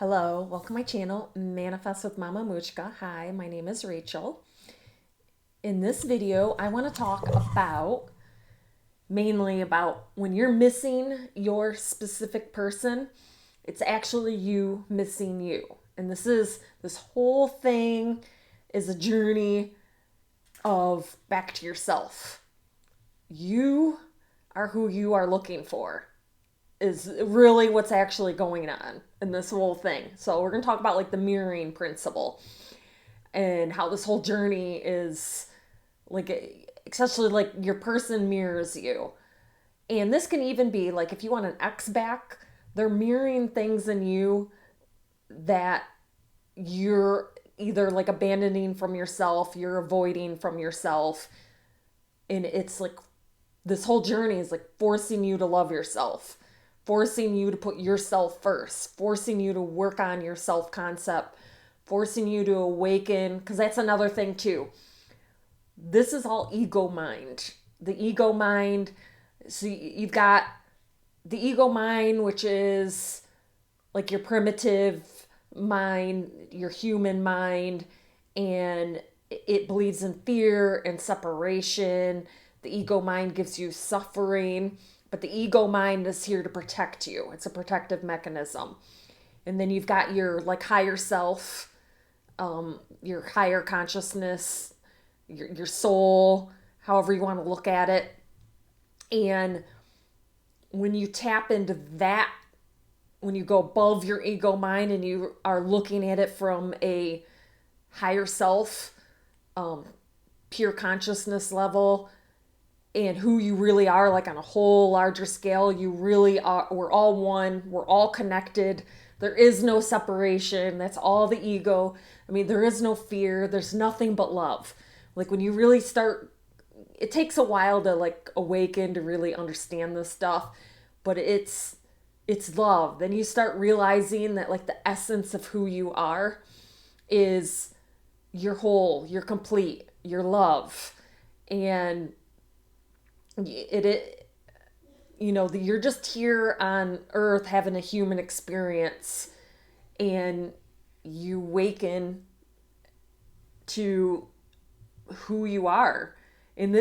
Hello, welcome to my channel, Manifest with Mama Muchka. Hi, my name is Rachel. In this video, I want to talk mainly about when you're missing your specific person, it's actually you missing you. And this whole thing is a journey of back to yourself. You are who you are looking for, is really what's actually going on in this whole thing. So we're going to talk about like the mirroring principle and how this whole journey is like, especially like your person mirrors you. And this can even be like if you want an ex back, they're mirroring things in you that you're either like abandoning from yourself, you're avoiding from yourself. And it's like this whole journey is like forcing you to love yourself, forcing you to put yourself first, forcing you to work on your self concept, forcing you to awaken. Because that's another thing, too. This is all ego mind. The ego mind. So you've got the ego mind, which is like your primitive mind, your human mind, and it believes in fear and separation. The ego mind gives you suffering, but the ego mind is here to protect you. It's a protective mechanism. And then you've got your like higher self, your higher consciousness, your soul, however you want to look at it. And when you tap into that, when you go above your ego mind and you are looking at it from a higher self, pure consciousness level, and who you really are, like on a whole larger scale, you really are. We're all one. We're all connected. There is no separation. That's all the ego. I mean, there is no fear. There's nothing but love. Like when you really start, it takes a while to like awaken to really understand this stuff, but it's love. Then you start realizing that like the essence of who you are is you're whole, you're complete, you're love. And it you're just here on earth having a human experience, and you waken to who you are in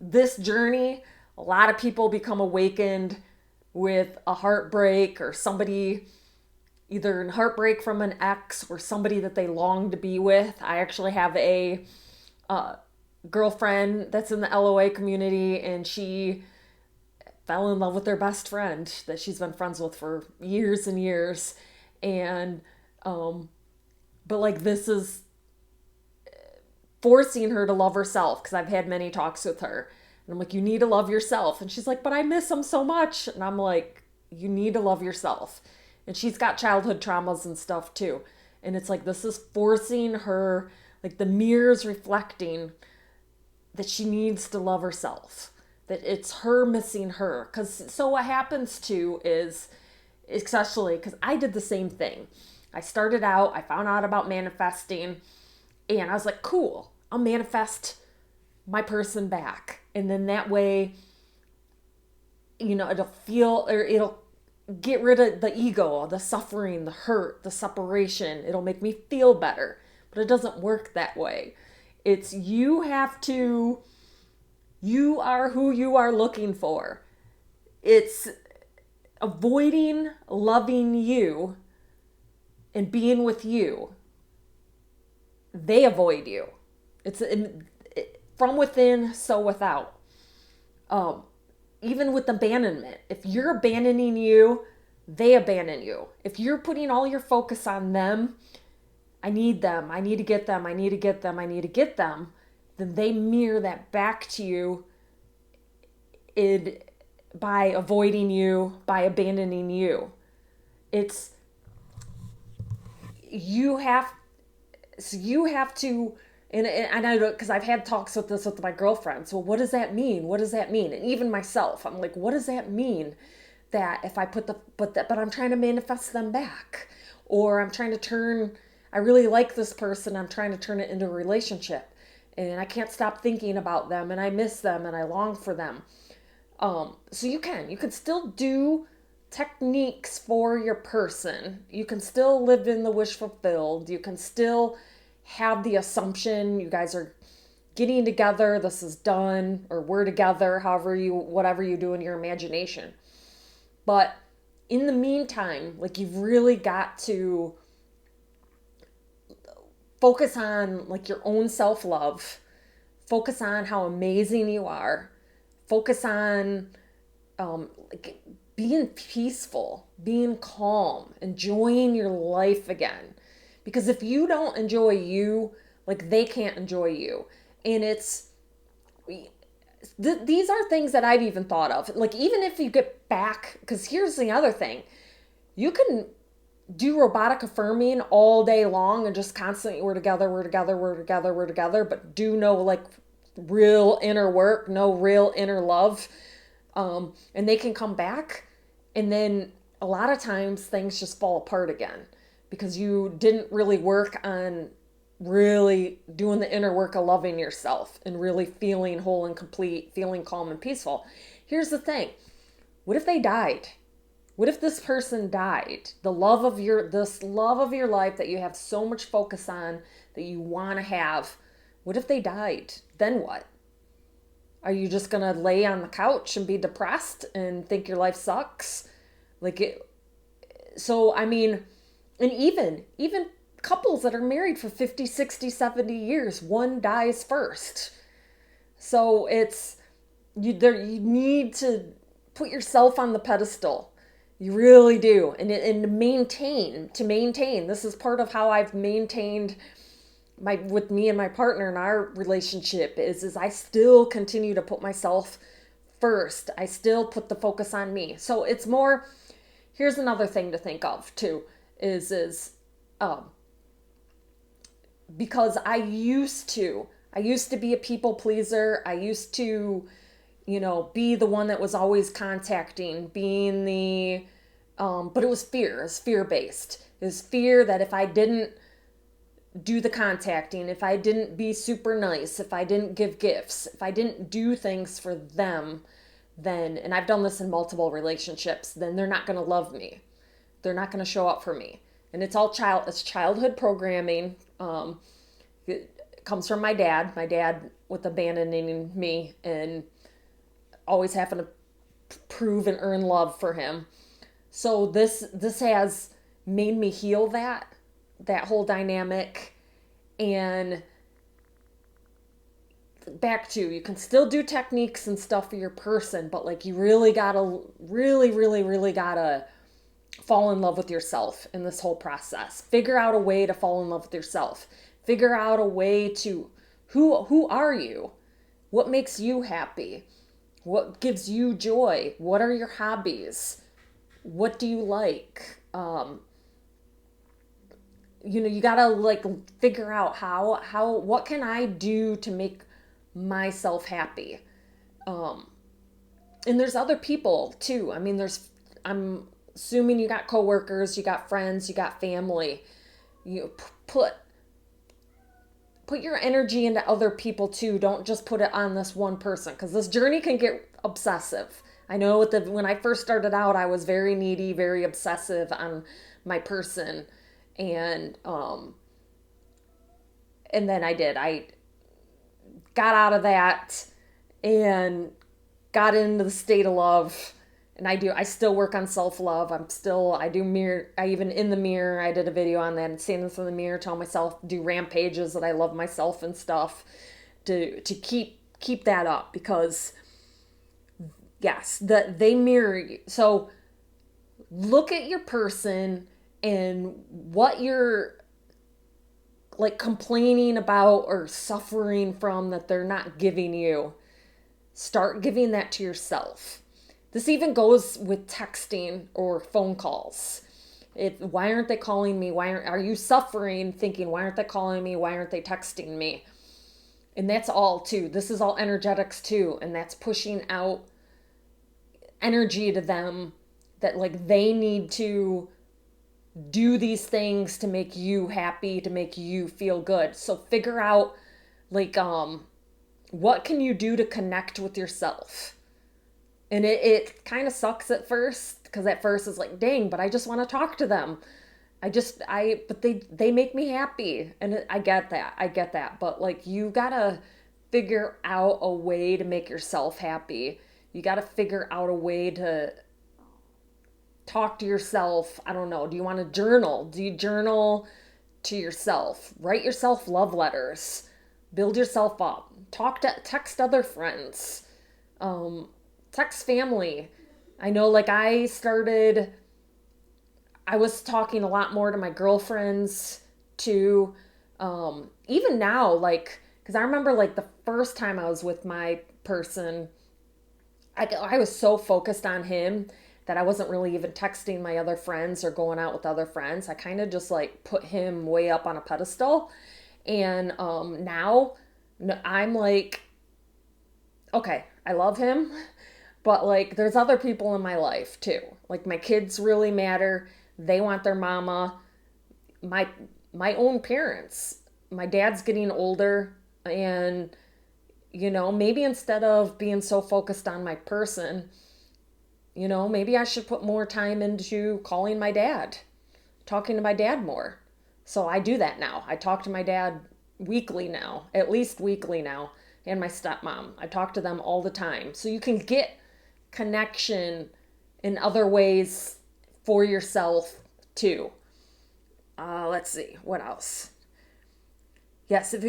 this journey. A lot of people become awakened with a heartbreak, or somebody either in heartbreak from an ex or somebody that they long to be with. I actually have a girlfriend that's in the LOA community, and she fell in love with their best friend that she's been friends with for years and years. And but like this is forcing her to love herself, because I've had many talks with her and I'm like, you need to love yourself. And she's like, but I miss him so much. And I'm like, you need to love yourself. And she's got childhood traumas and stuff too. And it's like this is forcing her, like the mirrors reflecting that she needs to love herself, that it's her missing her. Because so what happens too is, especially because I did the same thing. I started out, I found out about manifesting, and I was like, cool, I'll manifest my person back. And then that way, it'll get rid of the ego, the suffering, the hurt, the separation. It'll make me feel better. But it doesn't work that way. It's you are who you are looking for. It's avoiding loving you and being with you. They avoid you. It's from within, so without. Even with abandonment, if you're abandoning you, they abandon you. If you're putting all your focus on them, I need them, I need to get them, I need to get them, I need to get them, then they mirror that back to you by avoiding you, by abandoning you. It's you have to, and I know, because I've had talks with this with my girlfriends. Well, what does that mean? What does that mean? And even myself, I'm like, what does that mean? That if I but I'm trying to manifest them back, or I'm trying to turn. I really like this person. I'm trying to turn it into a relationship, and I can't stop thinking about them, and I miss them, and I long for them. So you can still do techniques for your person. You can still live in the wish fulfilled. You can still have the assumption you guys are getting together, this is done, or we're together, whatever you do in your imagination. But in the meantime, like, you've really got to focus on like your own self-love, focus on how amazing you are, focus on like being peaceful, being calm, enjoying your life again. Because if you don't enjoy you, like, they can't enjoy you. And these are things that I've even thought of. Like, even if you get back, because here's the other thing, you can do robotic affirming all day long and just constantly, we're together, we're together, we're together, we're together, but do no like real inner work, no real inner love. And they can come back, and then a lot of times things just fall apart again because you didn't really work on really doing the inner work of loving yourself and really feeling whole and complete, feeling calm and peaceful. Here's the thing. What if they died? What if this person died? This love of your life that you have so much focus on, that you want to have. What if they died? Then what? Are you just going to lay on the couch and be depressed and think your life sucks? So, I mean, and even couples that are married for 50, 60, 70 years, one dies first. So you need to put yourself on the pedestal. You really do. And to maintain, this is part of how I've maintained with me and my partner in our relationship is I still continue to put myself first. I still put the focus on me. So it's more, here's another thing to think of too, is because I used to be a people pleaser. I used to, be the one that was always contacting, being but it was fear. It's fear-based. It was fear that if I didn't do the contacting, if I didn't be super nice, if I didn't give gifts, if I didn't do things for them, then, and I've done this in multiple relationships, then they're not going to love me. They're not going to show up for me. And it's childhood programming. It comes from my dad with abandoning me and always having to prove and earn love for him. So this has made me heal that whole dynamic. And back to, you can still do techniques and stuff for your person, but like, you really gotta really gotta fall in love with yourself in this whole process. Figure out a way to fall in love with yourself. Figure out a way to, who are you? What makes you happy? What gives you joy? What are your hobbies? What do you like? You gotta like figure out what can I do to make myself happy? And there's other people too. I mean, I'm assuming you got coworkers, you got friends, you got family. You put your energy into other people too. Don't just put it on this one person, because this journey can get obsessive. I know when I first started out, I was very needy, very obsessive on my person. And then I got out of that and got into the state of love. And I still work on self-love. I do mirror. Even in the mirror, I did a video on that, and standing in the mirror, tell myself, do rampages that I love myself and stuff, to keep that up, because yes, they mirror you. So look at your person and what you're like complaining about or suffering from that they're not giving you. Start giving that to yourself. This even goes with texting or phone calls. Why aren't they calling me? Are you suffering thinking, why aren't they calling me? Why aren't they texting me? And that's all too. This is all energetics too. And that's pushing out energy to them that like they need to do these things to make you happy, to make you feel good. So figure out like, what can you do to connect with yourself? And it kind of sucks at first, because at first it's like, dang, but I just want to talk to them. But they make me happy. And I get that. I get that. But like, you gotta figure out a way to make yourself happy. You gotta figure out a way to talk to yourself. I don't know. Do you want to journal? Do you journal to yourself? Write yourself love letters. Build yourself up. Text other friends. Text family. I know, like, I was talking a lot more to my girlfriends too. Even now, like, because I remember, like, the first time I was with my person, I was so focused on him that I wasn't really even texting my other friends or going out with other friends. I kind of just like put him way up on a pedestal. And now I'm like, okay, I love him, but like there's other people in my life too. Like my kids really matter. They want their mama. My my own parents. My dad's getting older, and maybe instead of being so focused on my person, maybe I should put more time into calling my dad, talking to my dad more. So I do that now. I talk to my dad weekly now, at least weekly now, and my stepmom. I talk to them all the time. So you can get connection in other ways for yourself too. Let's see, what else? Yes, if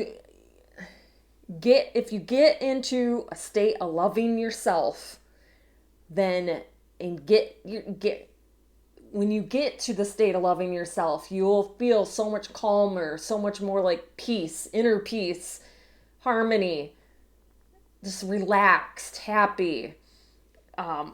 you get into a state of loving yourself, then and get when you get to the state of loving yourself, you'll feel so much calmer, so much more like peace, inner peace, harmony, just relaxed, happy. And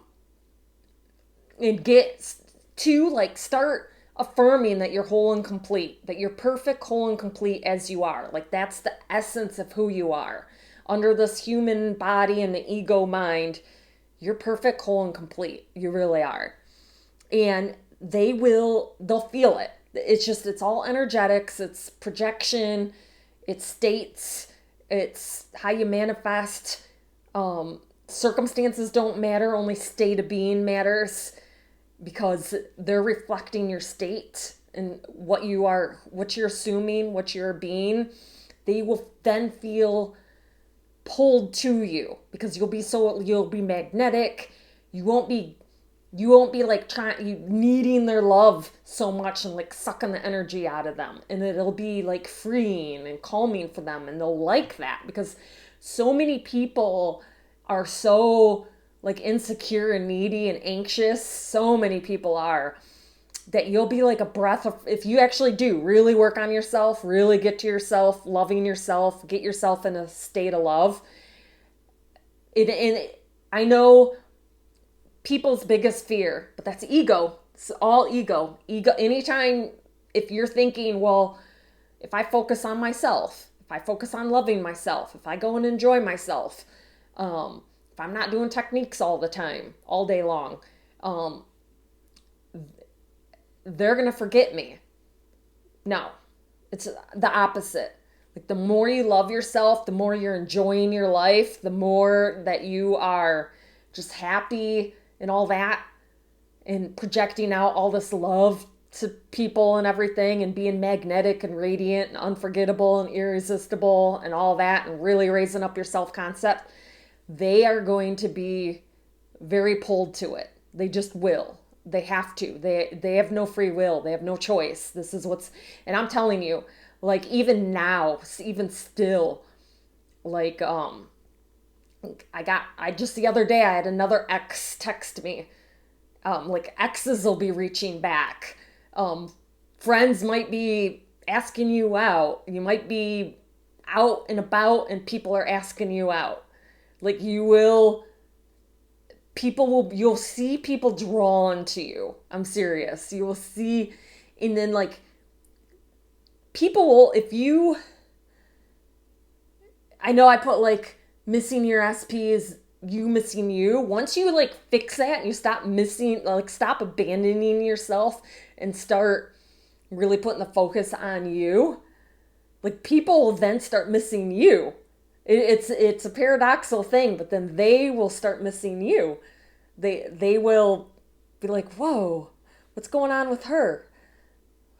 get to like start affirming that you're whole and complete, that you're perfect, whole and complete as you are. Like that's the essence of who you are. Under this human body and the ego mind, you're perfect, whole and complete. You really are. And they'll feel it. It's all energetics, it's projection, it's states, it's how you manifest. Circumstances don't matter, only state of being matters, because they're reflecting your state and what you're assuming, what you're being. They will then feel pulled to you because you'll be magnetic. You won't be like needing their love so much and like sucking the energy out of them, and it'll be like freeing and calming for them, and they'll like that because so many people are so like insecure and needy and anxious. So many people are, that you'll be like a breath of, if you actually do really work on yourself, really get to yourself, loving yourself, get yourself in a state of love. I know people's biggest fear, but that's ego. It's all ego. Ego. Anytime, if you're thinking, well, if I focus on myself, if I focus on loving myself, if I go and enjoy myself, if I'm not doing techniques all the time, all day long, they're going to forget me. No, it's the opposite. Like the more you love yourself, the more you're enjoying your life, the more that you are just happy and all that, and projecting out all this love to people and everything, and being magnetic and radiant and unforgettable and irresistible and all that, and really raising up your self-concept, they are going to be very pulled to it. They just will. They have to. They have no free will. They have no choice. This is and I'm telling you, like even now, even still, like I just the other day I had another ex text me. Like exes will be reaching back. Friends might be asking you out. You might be out and about and people are asking you out. Like you'll see people drawn to you. I'm serious. You will see, and then like people will, I know I put like missing your SP is you missing you. Once you like fix that and you stop stop abandoning yourself and start really putting the focus on you, like people will then start missing you. It's a paradoxical thing, but then they will start missing you. They will be like, whoa, what's going on with her?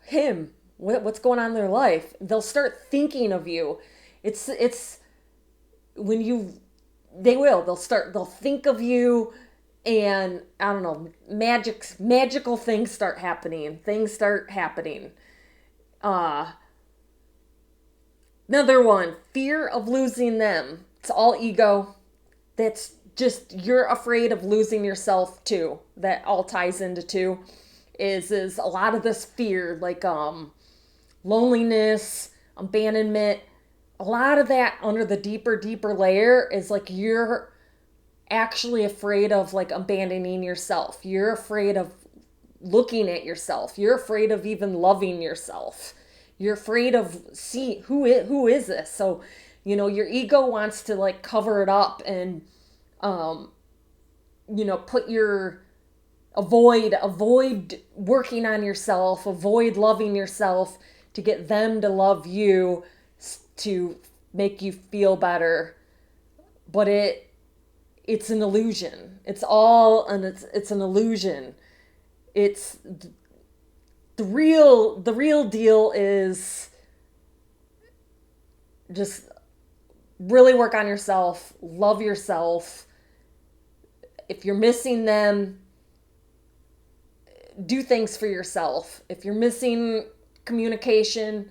Him? What's going on in their life? They'll start thinking of you. It's when you they'll think of you, and I don't know, magical things start happening. uh Another one, fear of losing them. It's all ego. That's just, you're afraid of losing yourself too. That all ties into two. Is a lot of this fear, like loneliness, abandonment. A lot of that under the deeper layer is like you're actually afraid of like abandoning yourself. You're afraid of looking at yourself. You're afraid of even loving yourself. You're afraid of see who is this. So, your ego wants to like cover it up and um put your avoid working on yourself, avoid loving yourself to get them to love you, to make you feel better. But it's an illusion. It's an illusion. It's the real deal is just really work on yourself, love yourself. If you're missing them, do things for yourself. If you're missing communication,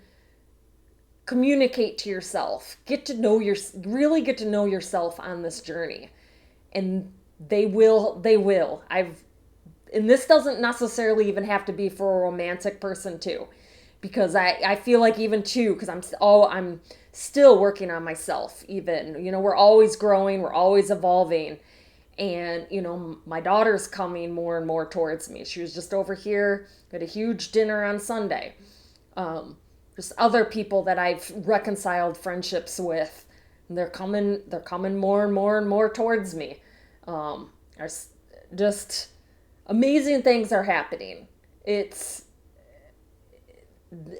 communicate to yourself. Really get to know yourself on this journey. And they will. And this doesn't necessarily even have to be for a romantic person too, because I feel like even too, because I'm still working on myself. Even, we're always growing, we're always evolving. And my daughter's coming more and more towards me. She was just over here at a huge dinner on Sunday. Just other people that I've reconciled friendships with, and they're coming more and more and more towards me. There's just amazing things are happening. It's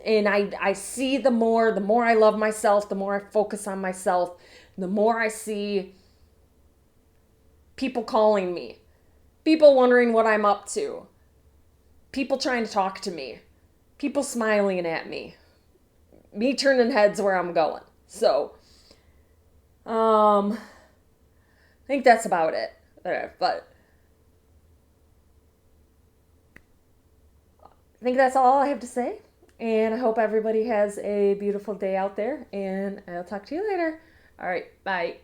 and I see the more I love myself, the more I focus on myself, the more I see people calling me, people wondering what I'm up to, people trying to talk to me, people smiling at me turning heads where I'm going. So, I think that's about it. But I think that's all I have to say. And I hope everybody has a beautiful day out there. And I'll talk to you later. All right. Bye.